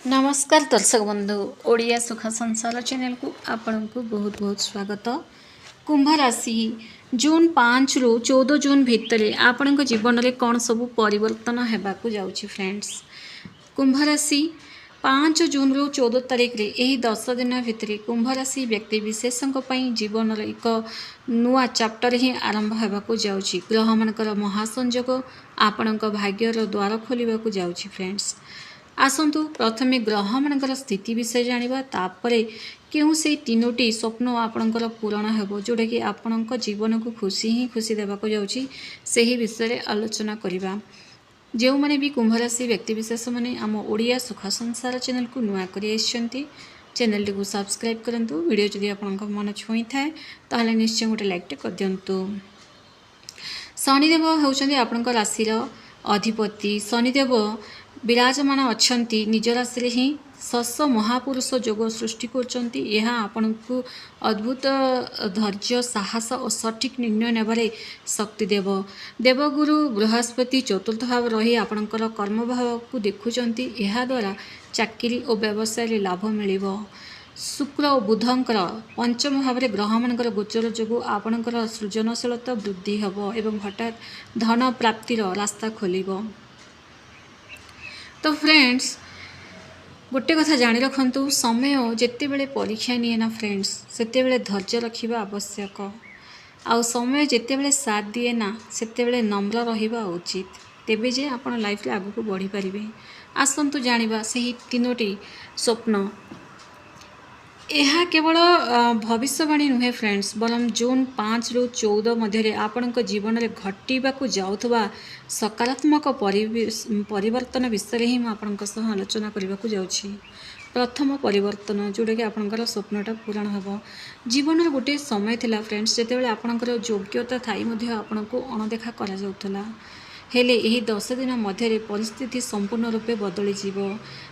नमस्कार दर्शक बंधु ओडिया सुख संसार चैनल को आपण को बहुत बहुत स्वागत। कुंभ राशि जून 5 रु 14 जून भितर आपण जीवन में कौन सब परिवर्तन होगा जाऊँगी फ्रेंड्स। कुंभ राशि 5 जून रु 14 तारीख रे यही 10 दिन भितर कुंभ राशि व्यक्ति विशेषों जीवन एक नुआ चैप्टर ही आरंभ होगा जाऊँगी। ग्रह मानकर महासंयोग आपण भाग्यर द्वार खोल जाऊँगी फ्रेंड्स। आसतु प्रथमे ग्रह मानकर स्थिति विषय जानिबा तापरे क्यों से तीनोटी स्वप्न आपणकर पूरण हेबो जोटा कि आपण जीवन को खुशी ही खुशी देवाक जाउछि सेही विषय रे आलोचना करिबा। जो माने भी कुंभ राशि व्यक्ति विशेष माने आम ओडिया सुख संसार चैनल को नुआ करि आछंती चैनल को सब्सक्राइब करंतु। वीडियो जदि आपनक मन छुई थाए ताहले निश्चय गोटे लाइक टे कर दियंतु। शनिदेव होउछन्ती आपनक राशि रो अधिपति। शनिदेव विराजमान अच्छी निज राशि ही शश महापुरुष जोग सृष्टि करछन्ती। यह आपण को अद्भुत धैर्य साहस और सठिक निर्णय नेबारे शक्ति देव। देवगुरु बृहस्पति चतुर्थ भाव रही आपणकर कर्म भाव को देखुचन्ती। यह द्वारा चाकरी और व्यवसाय लाभ मिलिबो। शुक्र और बुधंकर पंचम भाव में ग्रह मानकर गोचर जो आपणकर सृजनशीलता वृद्धि हेबो एवं हठात धन प्राप्तिर रास्ता खोलिबो। तो फ्रेंड्स गोटे कथा जानी रखु समय जिते बड़े परीक्षा निए ना फ्रेंड्स सेते बड़े धैर्य रखा आवश्यक। आउ समय जिते बड़े साथ दिए ना सेते बड़े नम्र रहिबा उचित तेबे जे आपण लाइफ रे आगु को बढ़ी पारिबे। आसंतु जानिबा सही तीनोटी स्वप्न। यह केवल भविष्यवाणी नुहे फ्रेंड्स बरम जून 5 रु 14 मध्य आपण जीवन में घटवाक जाऊथबा सकारात्मक परिवर्तन विषय ही मुझे आलोचना करने को जाऊँगी। प्रथम परिवर्तन जोटा कि आपंकर स्वप्नटा पूरण हम जीवन में गोटे समय थिला फ्रेंड्स जितेबाला आपंकर योग्यता थी आपण को अणदेखा करा जाउथला। हेले यही 10 दिन मध्य परिस्थिति संपूर्ण रूपे बदली जीवो।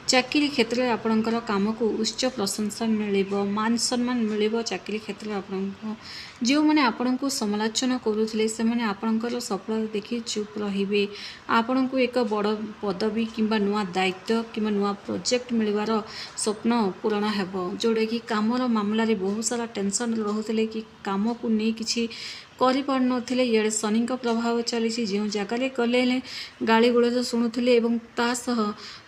चाकरी क्षेत्र में आपणकर काम को उच्च प्रशंसा मिलिबो मान सम्मान मिलिबो। चाकरी क्षेत्र में आपन जो मैंने आपण को समालोचना करुले से मैंने आपणकर सफलता देखि चुप रहिबे। आपण को एक बड़ पदवी किंबा नुआ दायित्व किंबा नुआ प्रोजेक्ट मिलवार स्वप्न पूरण हेबो जोड़ा कि कामर मामला रे बहुत सारा टेंशन रोते कि काम को नहीं किछि करें। ये शनि प्रभाव चली जो जगार गले गाड़ी गुड़ज शुणुले तासह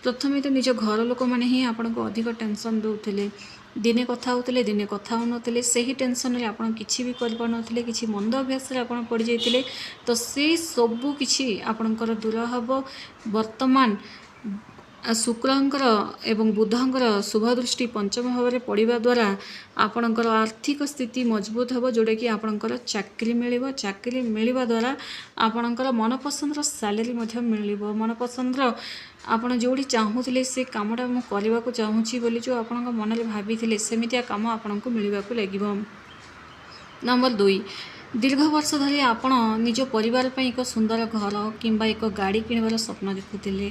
प्रथम तो निज घर लोक मैंने ही आपन को अधिक टेंशन दौले। दिने कथा होते दिने कथा होनुले से ही टेंशन आप किसी भी करें कि मंद अभ्यास पड़ जाते तो से सबू किसी आपणकर दूर हम। वर्तमान शुक्रंकर एवं बुधंकर शुभ दृष्टि पंचम भाव में पड़ा द्वारा आपणकर आर्थिक स्थिति मजबूत हो जोड़ा कि आपणकर चाकरी मिलिबो। चाकरी मिलिबा द्वारा आपणकर मनपसंदर सैलरी मिलिबो। मनपसंदर आपन जोड़ी चाहूले से कामटा मु करने को चाहूँगी बोली जो आप मन में भाभी सेमितिया काम आपन को मिलवा लगिबो। नंबर 2 दीर्घ वर्ष धरी आपण निज परिवार पर एक सुंदर घर किंबा एक गाड़ी किणवार स्वप्न देखुले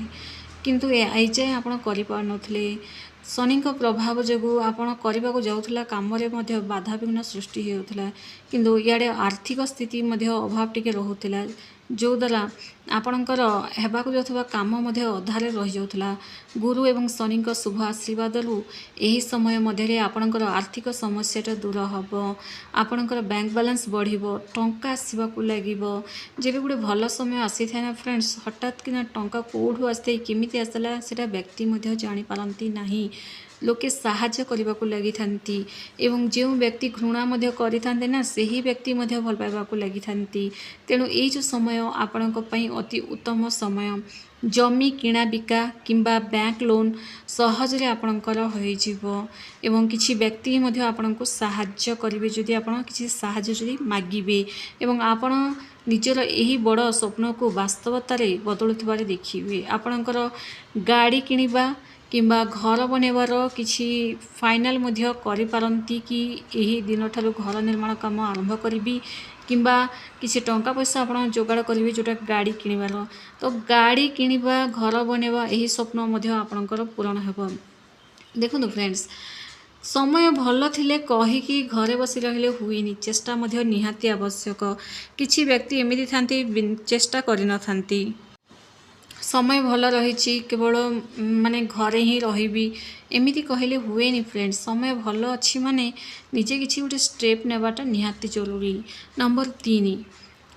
किंतु आई जाए आपण करें। शनि प्रभाव जो आपण करने को जाऊला कम बाधा विघ्न सृष्टि होता किंतु इे आर्थिक स्थिति अभाव टिके रोला जो द्वारा आपणकर हेबाक जाउथबा काम अधारे रही जाउथला। गुरु एवं शनि शुभ आशीर्वाद यही समय मध्य आपणकर आर्थिक समस्याटा दूर हम। आपणकर बैंक बैलेंस बढ़िबो टंका आसवाक लगिबो। जेबे गुटे भल समय आसी था ना फ्रेंड्स हठात कि टंका कोठू आसते केमिति आसला सेटा व्यक्ति जानी पारंती नाही। लोके साहाय्य करने को लगी थांती एवं जो व्यक्ति घृणा करिथांते ना सही व्यक्ति भल पाइबा लगी थांती। तेणु ये जो समय आपण अति उत्तम समय। जमी किणा बिका किंबा बैंक लोन सहजरे आपणकर होइजिवो एवं किछि व्यक्ति आपण को साहाय्य करिवे जदि आपण किछि साहाय्य जदि मागिबे एवं आपण निजर यही बड़ स्वप्न को वास्तवतार बदलुथिबार देखिए। आपणकर गाड़ी किणिबा किंबा घर बनवार किछि फाइनाल करिपारंती कि यही दिन ठारू घर निर्माण काम आरंभ करी किंबा किसी टंका पैसा आप जोगाड़ करेंगे जोटा गाड़ी किणवार तो गाड़ी किणवा घर बनवा यही स्वप्न आपणकर पूरण हो। देखो फ्रेंड्स समय भल थिले कहीकि घरे बसी रहिले हुईनी चेष्टा निहाती आवश्यक। किछि व्यक्ति एमिति थांती चेष्टा करि न थांती। समय भल रही केवल माने घरे ही रही एमती कहले हुएनि फ्रेंड्स। समय भल अच्छी माने निजे किसी गोटे स्टेप नेबाटा निहाती जरूरी। नंबर 3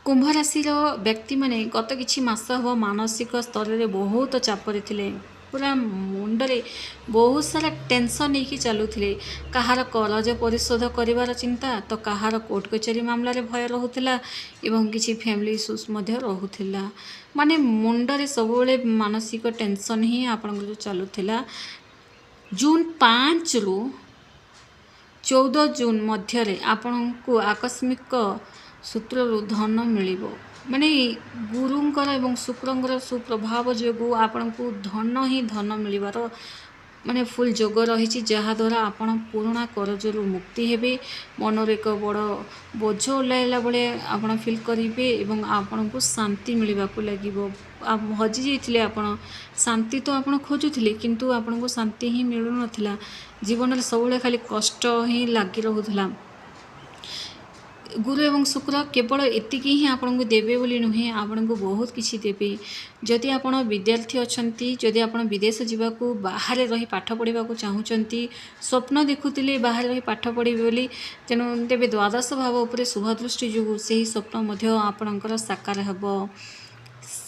कुंभ राशि व्यक्ति माने गत किछि मास हम मानसिक स्तर में बहुत चापरे थिले। पूरा मुंडरे बहुत सारा टेंशन नहीं चलुथिले। कहार करज परिशोध करिवार चिंता तो कहार कोर्ट कचेरी मामला रे भय रहुथिला एवं किछि फैमिली इश्यूज मध्य रहुथिला। माने मुंडरे सबुबले मानसिक टेंशन ही आपन जो चलुथिला। जून 5 रु 14 जून मध्य आपण को आकस्मिक सूत्रु धन मिलिबो। माने गुरुंकर एवं शुक्रंकर सुप्रभाव जो आपण को धन ही धन मिलिबार माने फुल जोग रही। जहाद्वारा आपण पुराणा करजरू मुक्ति हेबे। मनर एक बड़ बोझ ओह्लाइला बेले आपण फिल करेंगे एवं आपण को शांति मिलवा लगे। हजि जाइए आपण शांति तो आपण खोजुले किंतु आपण को शांति ही मिलु नथिला। जीवन में सब खाली कष्ट ही लगी रोला। गुरु एवं शुक्र केवल एतिकी ही आपन को देवे बोली नुहे, आपन को बहुत किछि देवे। जदि आपण विद्यार्थी अछंती, जदि आपण विदेश जीवाकू बाहर रही पाठ पढ़ा चाहूँगी, स्वप्न देखुले बाहर रही पाठ पढ़ी बोली, तेणु तेरे द्वादश भाव उपर शुभ दृष्टि जो से स्वप्न मध्य आपणकर साकार हेब।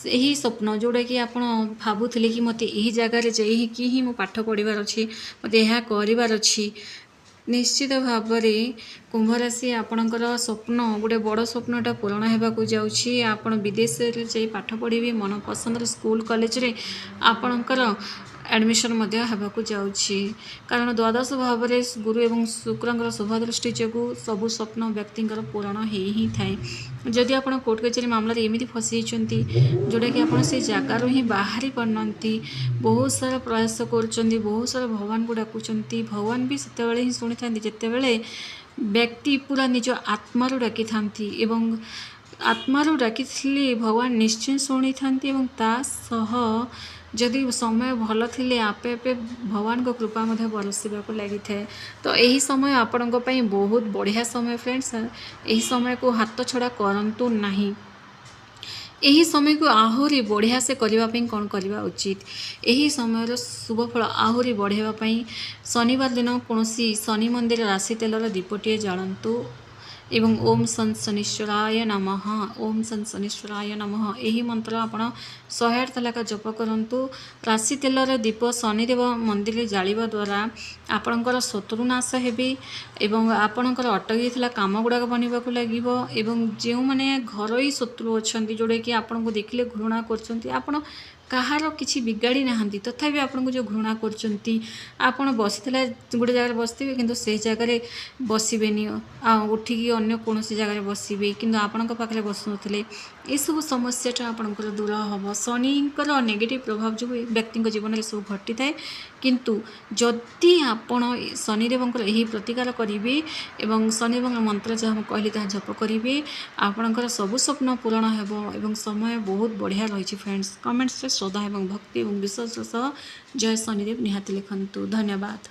यही स्वप्न जोड़ा कि आप भावुले कि मत यही जगार जाइए ही मो पाठ पढ़ार अच्छी, मत यह करार अच्छी। निश्चित भाव में कुंभ राशि आपणकर स्वप्न गोटे बड़ स्वप्नटा पूरण होगा जाऊँगी। आपण विदेश जाई पाठ पढ़ी मन पसंद स्कूल कॉलेज रे आपणकर एडमिशन होगा जाऊँगी। कारण द्वादश भाव में गुरु एवं शुक्रंकर शुभ दृष्टि जो सबू स्वप्न व्यक्तिंकर पूरण हो ही थाए। जदि आप कोर्ट कचेरी मामला एमती फसी जोटा कि आप से जगार ही बाहरी पारती, बहुत सारा प्रयास कर, बहुत सारा भगवान को डाकुंट। भगवान भी से ही शुणी था जितेबाला व्यक्ति पूरा निज आत्मार डाकी था एवं आत्मार डाकी भगवान निश्चय शुणी था। जदि समय भल थिले आपे आपे भगवान को कृपा बरसवाक लगी थाए। तो यही समय आपण बहुत बढ़िया समय फ्रेंड्स। यही समय को हाथ छड़ा करंतु नहीं। यही समय को आहुरी बढ़िया से करने कौन करवा उचित। यही समय शुभफल आहुरी बढ़ावाई शनिवार दिन कौन शनि मंदिर राशि तेलर दीपटे जालतु एवं ओम सन शनीश्वराय नमः, ओम सन शनीश्वराय नमः यही मंत्र आपण 108 लेखा जप करूँ। राशि तेलर दीप शनिदेव मंदिर जालिबा द्वारा आपणकर शत्रुनाश हेबे एवं आपणकर अटकी था काम गुड़ाक बनवाक लगे। एवं जो मैंने घरोई शत्रु अच्छा जोड़े कि आपन को देखिले घृणा कर कहार किसी बिगाड़ी नहांती, तथापि आपन को जो घृणा कर बसी गोटे जगह बसते किंतु से जगह बसबेनी, उठिकी अन्य कौन जगह बसबे किंतु आपण पाखे बसुनते। ये सब समस्याटा आपंकर दूर हम। शनिकर नेगेटिव प्रभाव जो व्यक्ति जीवन में सब घटी थाए, किंतु जदि आपण शनिदेवंकर यही प्रतिकार करेंगे एवं शनिदेव मंत्र जहाँ कहली जहाँ जप करेंगे आपणकर सबु स्वप्न पूरण हो। समय बहुत बढ़िया रही फ्रेंड्स। कमेंट्स श्रद्धा एवं भक्ति और विश्वास सह जय शनिदेव निहाती लिखंतु। धन्यवाद।